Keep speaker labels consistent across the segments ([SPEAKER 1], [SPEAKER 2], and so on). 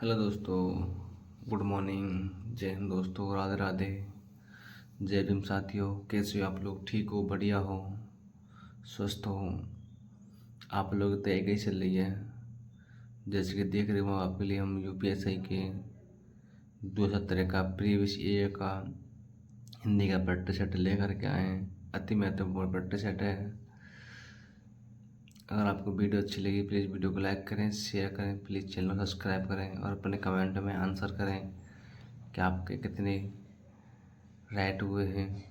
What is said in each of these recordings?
[SPEAKER 1] Hello दोस्तों, good morning. जय हिंद दोस्तों, राधे राधे। जय भीम साथियों। कैसे हो आप लोग? ठीक हो? बढ़िया हो? स्वस्थ हो? आप लोग की तैयारी कैसी चल रही है? जैसे कि देख रहे हो, आपके लिए हम यूपीएससी के 2017 का प्रीवियस ईयर का हिंदी का प्रैक्टिस सेट लेकर के आए हैं। अति महत्वपूर्ण प्रैक्टिस सेट है। अगर आपको वीडियो अच्छी लगी प्लीज़ वीडियो को लाइक करें, शेयर करें, प्लीज़ चैनल को सब्सक्राइब करें और अपने कमेंट में आंसर करें कि आपके कितने राइट हुए हैं।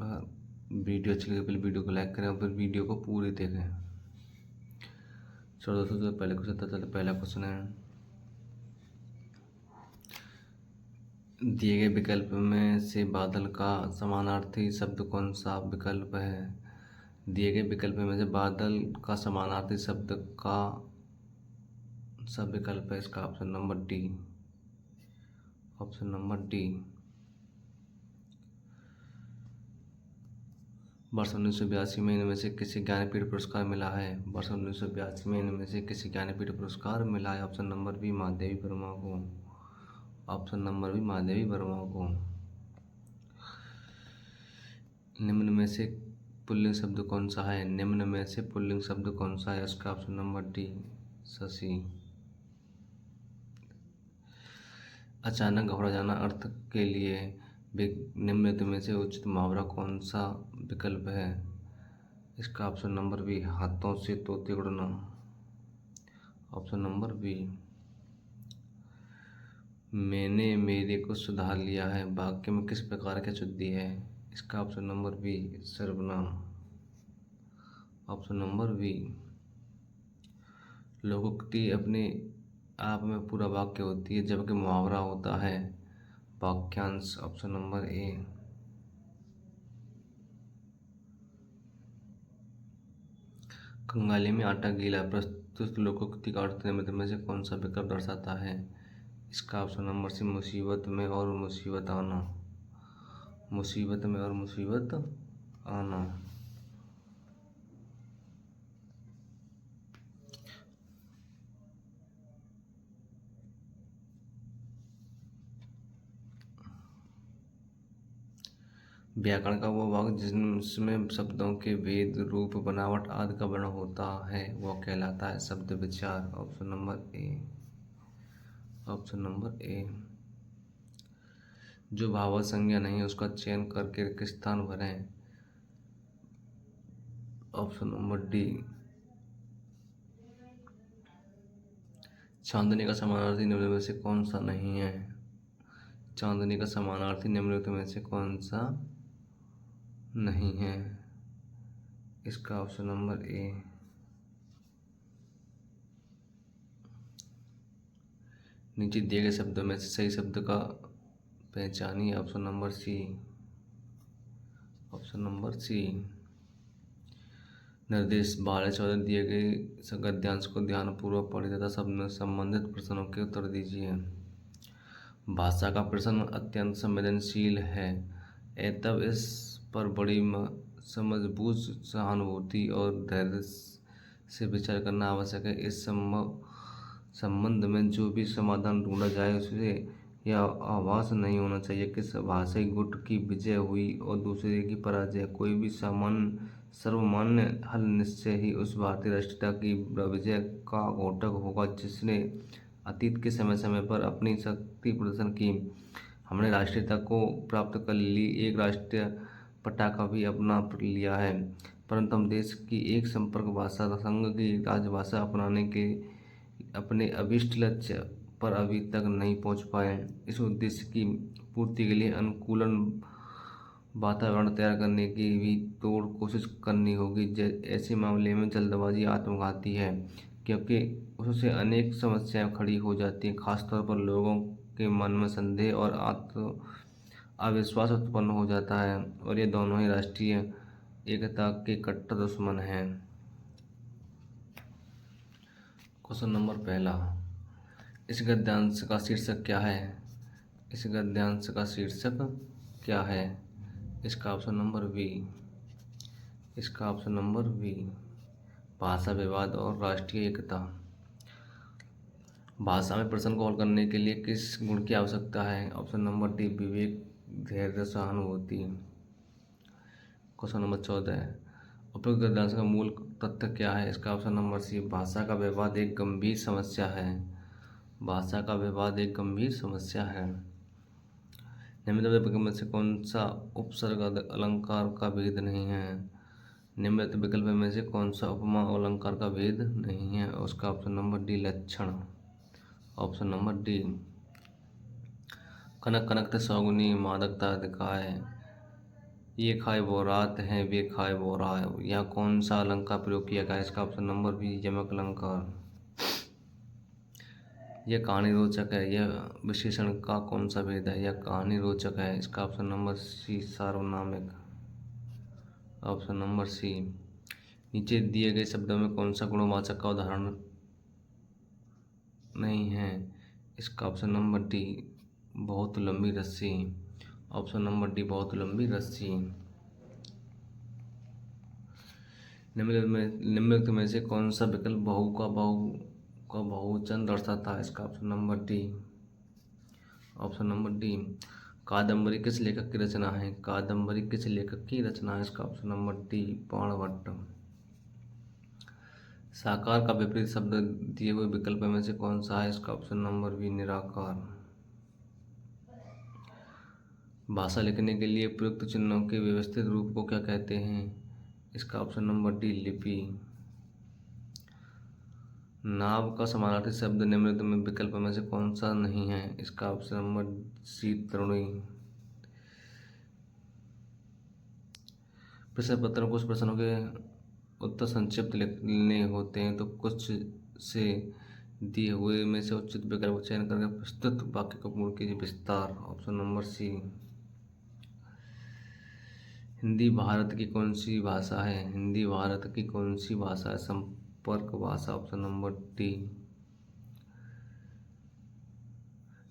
[SPEAKER 1] और वीडियो अच्छी लगी पहले वीडियो को लाइक करें और फिर वीडियो को पूरी देखें। चलो दोस्तों, तो पहले क्वेश्चन था। चलो पहला क्वेश्चन है, दिए गए विकल्प में से बादल का समानार्थी शब्द कौन सा विकल्प है? दिए गए विकल्प में से बादल का समानार्थी शब्द का सब विकल्प है इसका option number D. Option number D. वर्ष 1982 में इनमें से किसी ज्ञानपीठ पुरस्कार मिला है? वर्ष 1982 में इनमें से किसी ज्ञानपीठ पुरस्कार मिला है? Option number B, Mahadevi Varma को। Option number B, Mahadevi Varma को। निम्न में से पुल्लिंग शब्द कौन सा है? निम्न में से पुल्लिंग शब्द कौन सा है? इसका ऑप्शन नंबर डी, शशि। अचानक घबरा जाना अर्थ के लिए निम्नलिखित में से उचित मुहावरा कौन सा विकल्प है? इसका ऑप्शन नंबर बी, हाथों से तोते उड़ना। Option number B. मैंने मेरे को सुधार लिया है वाक्य में किस प्रकार की शुद्धि है? इसका ऑप्शन नंबर बी, सर्वनाम। Option number B. लोकोक्ति अपने आप में पूरा वाक्य होती है जबकि मुहावरा होता है वाक्यांश। Option number A. कंगाली में आटा गीला प्रस्तुत लोकोक्ति का अर्थ निम्न में से कौन सा विकल्प दर्शाता है? इसका ऑप्शन नंबर सी, मुसीबत में और मुसीबत आना। मुसीबत में और मुसीबत आना। व्याकरण का वो भाग जिसमें शब्दों के भेद, रूप, बनावट आदि का वर्णन होता है वह कहलाता है शब्द विचार। Option number A. Option number A. जो भावार्थ संज्ञा नहीं है उसका चयन करके रिक्त स्थान भरें। Option number D. चांदनी का समानार्थी निम्नलिखित में से कौन सा नहीं है? चांदनी का समानार्थी निम्नलिखित में से कौन सा नहीं है? इसका ऑप्शन नंबर ए। नीचे दिए गए शब्दों में से सही शब्द का पहचानिए। Option number C. Option number C. निर्देश 12-14 दिए गए गद्यांश को ध्यानपूर्वक पढ़िए तथा संबंधित प्रश्नों के उत्तर दीजिए। भाषा का प्रश्न अत्यंत संवेदनशील है, अतः इस पर बड़ी समझबूझ, सहानुभूति और धैर्य से विचार करना आवश्यक है। इस संबंध में जो भी समाधान ढूंढा जाए उससे यह आभास नहीं होना चाहिए कि भाषाई गुट की विजय हुई और दूसरे की पराजय। कोई भी सर्वमान्य हल निश्चय ही उस भारतीय राष्ट्रीयता की विजय का घोतक होगा जिसने अतीत के समय समय पर अपनी शक्ति प्रदर्शन की। हमने राष्ट्रीयता को प्राप्त कर ली, एक राष्ट्रीय पताका भी अपना लिया है, परंतु हम देश की एक संपर्क भाषा संघ की राजभाषा अपनाने के अपने अभिष्ट लक्ष्य पर अभी तक नहीं पहुंच पाए। इस उद्देश्य की पूर्ति के लिए अनुकूलन वातावरण तैयार करने की भी तोड़ कोशिश करनी होगी। ऐसे मामले में जल्दबाजी आत्मघाती है क्योंकि उससे अनेक समस्याएं खड़ी हो जाती हैं। खासतौर पर लोगों के मन में संदेह और अविश्वास उत्पन्न हो जाता है और ये दोनों ही राष्ट्रीय एकता के कट्टर दुश्मन हैं। क्वेश्चन नंबर पहला, इस गद्यांश का शीर्षक क्या है? इस गद्यांश का शीर्षक क्या है? इसका ऑप्शन नंबर बी। इसका ऑप्शन नंबर बी, भाषा विवाद और राष्ट्रीय एकता। भाषा में प्रश्न को हल करने के लिए किस गुण की आवश्यकता है? ऑप्शन नंबर डी विवेक, धैर्य, सहानुभूति। क्वेश्चन नंबर 14 है, उपयुक्त गद्यांश का मूल तथ्य क्या है? इसका ऑप्शन नंबर सी भाषा का विवाद एक गंभीर समस्या है। भाषा का विवाद एक गंभीर समस्या है। निम्नलिखित विकल्प में से कौन सा उपसर्ग अलंकार का भेद नहीं है? निम्नलिखित विकल्प में से कौन सा उपमा अलंकार का भेद नहीं है? उसका ऑप्शन नंबर डी लक्षण। Option number D. कनक कनकते सौगुनी मादकता दिखाए, ये खाए वो रात है वे खाए वो रात। यहाँ कौन सा अलंकार प्रयोग किया गया है? इसका ऑप्शन नंबर बी यमक अलंकार। यह कहानी रोचक है, यह विशेषण का कौन सा भेद है? यह कहानी रोचक है। इसका ऑप्शन नंबर सी सार्वनामिक। Option number C. नीचे दिए गए शब्दों में कौन सा गुणवाचक का उदाहरण नहीं है? इसका ऑप्शन नंबर डी बहुत लंबी रस्सी। ऑप्शन नंबर डी बहुत लंबी रस्सी। निम्नलिखित में से कौन सा विकल्प बहु का बहुवचन दर्शाता है? इसका option number D. Option number D. Kadambari किस लेखक की रचना है? कादम्बरी किस लेखक की रचना है? इसका ऑप्शन नंबर डी बाणभट्ट। साकार का विपरीत शब्द दिए हुए विकल्प में से कौन सा है? इसका ऑप्शन नंबर बी निराकार। भाषा लिखने के लिए प्रयुक्त चिन्हों के व्यवस्थित रूप को क्या कहते हैं? इसका ऑप्शन नंबर डी लिपि। नाव का समानार्थी शब्द निम्नलिखित में विकल्प में से कौन सा नहीं है? इसका ऑप्शन नंबर सी तरुणी। प्रश्न पत्र कुछ प्रश्नों के उत्तर संक्षिप्त लिखने होते हैं तो कुछ से दिए हुए में से उचित विकल्प का चयन करके प्रस्तुत वाक्य को पूर्ण कीजिए। विस्तार। Option number C. Hindi Bharat की कौन सी भाषा है? हिंदी भारत की कौन सी भाषा है? संपर्क भाषा। Option number D.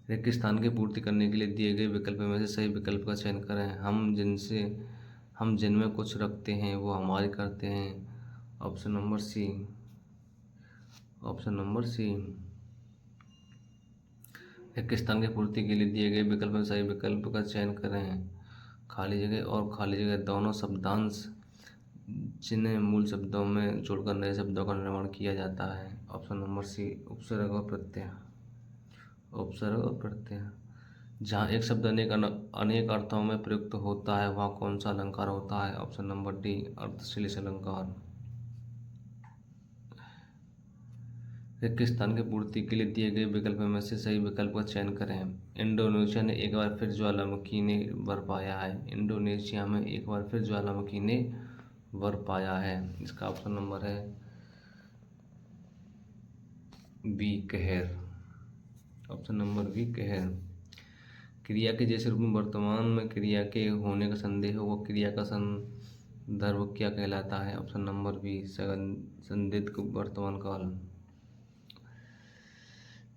[SPEAKER 1] रेगिस्तान की पूर्ति करने के लिए दिए गए विकल्प में से सही विकल्प का चयन करें। हम जिनमें कुछ रखते हैं वो हमारी करते हैं। Option number C. Option number C. रेगिस्तान की पूर्ति के लिए दिए गए विकल्प में सही विकल्प का चयन करें। खाली जगह और खाली जगह दोनों शब्दांश जिन्हें मूल शब्दों में जोड़कर नए शब्दों का निर्माण किया जाता है। ऑप्शन नंबर सी उपसर्ग और प्रत्यय। उपसर्ग और प्रत्यय। जहाँ एक शब्द अनेक अर्थों में प्रयुक्त होता है वहाँ कौन सा अलंकार होता है? ऑप्शन नंबर डी अर्थश्लेष अलंकार। रेगिस्तान की पूर्ति के लिए दिए गए विकल्प में से सही विकल्प का चयन करें। इंडोनेशिया ने एक बार फिर ज्वालामुखी ने वर पाया है। इंडोनेशिया में एक बार फिर ज्वालामुखी ने वर पाया है। इसका ऑप्शन नंबर है बी कहर। ऑप्शन नंबर बी कहर। क्रिया के जैसे रूप में वर्तमान में क्रिया के होने का संदेह हो वो क्रिया का संदर्भ क्या कहलाता है? ऑप्शन नंबर बी संदिग्ध वर्तमान काल।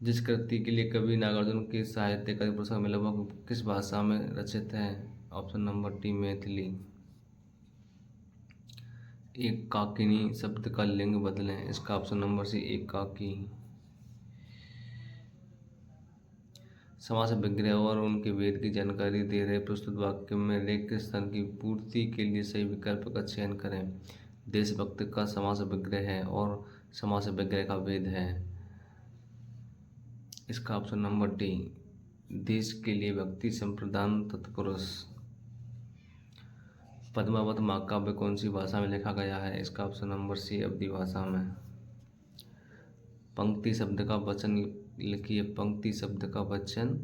[SPEAKER 1] जिस कृति के लिए कवि नागार्जुन के साहित्य अकादमी पुरस्कार मिला वह किस भाषा में रचित है? Option number D Maithili. एकाकिनी शब्द का लिंग बदलें। इसका ऑप्शन नंबर सी एकाकी। समास विग्रह और उनके भेद की जानकारी दे रहे प्रस्तुत वाक्य में रेगिस्तान की पूर्ति के लिए सही विकल्प का चयन करें। देशभक्त का समास विग्रह है और समास विग्रह का भेद है। इसका ऑप्शन नंबर डी देश के लिए भक्ति संप्रदान तत्पुरुष। पद्मावत महाकाव्य कौन सी भाषा में लिखा गया है? इसका ऑप्शन नंबर सी अवधी भाषा में। पंक्ति शब्द का वचन लिखिए। पंक्ति शब्द का वचन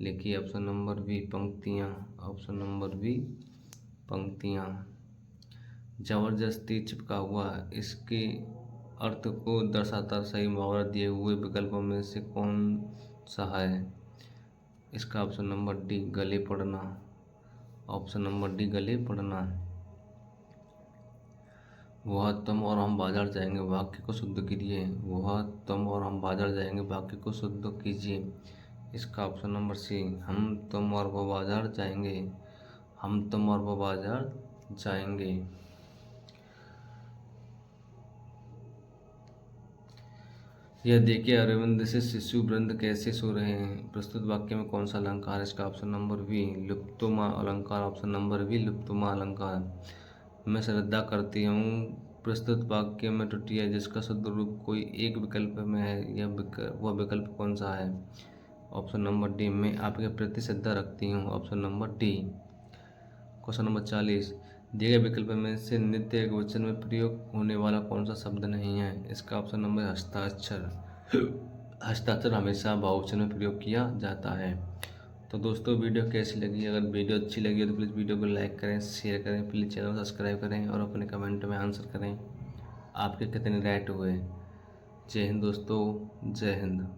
[SPEAKER 1] लिखिए। ऑप्शन नंबर बी पंक्तियाँ। ऑप्शन नंबर बी पंक्तियाँ। जबरदस्ती चिपका हुआ इसके अर्थ को दर्शाता सही मुहावरा दिए हुए विकल्पों में से कौन सा है? इसका ऑप्शन नंबर डी गले पड़ना। ऑप्शन नंबर डी गले पड़ना। वह तुम और हम बाजार जाएंगे वाक्य को शुद्ध कीजिए। वह तुम और हम बाजार जाएंगे वाक्य को शुद्ध कीजिए। इसका ऑप्शन नंबर सी हम तुम और वह बाजार जाएंगे। हम तुम और वह बाजार जाएंगे। यह देखिए अरविंद से शिशु वृंद कैसे सो रहे हैं। प्रस्तुत वाक्य में कौन सा अलंकार है? इसका ऑप्शन नंबर बी लुप्तोमा अलंकार। ऑप्शन नंबर बी लुप्तोमा अलंकार। मैं श्रद्धा करती हूँ प्रस्तुत वाक्य में त्रुटि है जिसका शुद्ध रूप कोई एक विकल्प में है, वह विकल्प कौन सा है? ऑप्शन नंबर डी मैं आपके प्रति श्रद्धा रखती हूँ। Option number D. Question number 40, दिए गए विकल्प में से नित्य एकवचन में प्रयोग होने वाला कौन सा शब्द नहीं है? इसका ऑप्शन नंबर हस्ताक्षर। हस्ताक्षर हमेशा बहुवचन में प्रयोग किया जाता है। तो दोस्तों वीडियो कैसी लगी? अगर वीडियो अच्छी लगी हो तो प्लीज़ वीडियो को लाइक करें, शेयर करें, प्लीज़ चैनल को सब्सक्राइब करें और अपने कमेंट में आंसर करें आपके कितने राइट हुए। जय हिंद दोस्तों, जय हिंद।